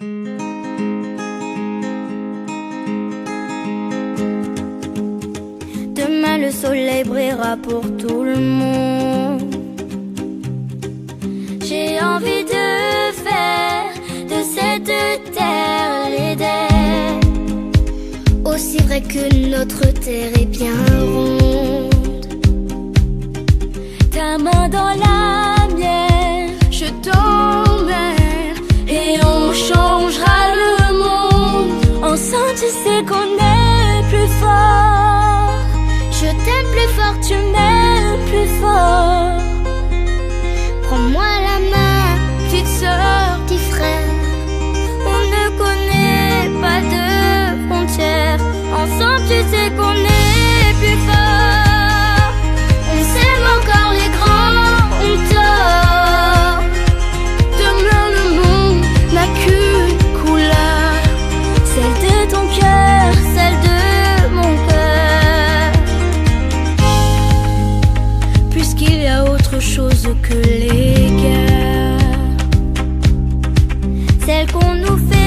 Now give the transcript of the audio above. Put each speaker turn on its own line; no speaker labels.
Demain le soleil brillera pour tout le monde. J'ai envie de faire de cette terre l'Éden. Aussi vrai que notre terre est bien ronde. Ta main dans la mienne, je t'emmène et on changera le monde. Ensemble tu sais qu'on est plus fort. Je t'aime plus fort, tu m'aimes plus fort. Prends-moi la main, petite sœur, petit frère. On ne connaît pas de frontières. Ensemble tu sais qu'on est plus fort. On s'aime encore, les grands ont tort. Demain le monde n'a qu'une couleur, celle de ton cœur, celle de mon cœur. Puisqu'il y a autre chose que les guerres, celle qu'on nous fait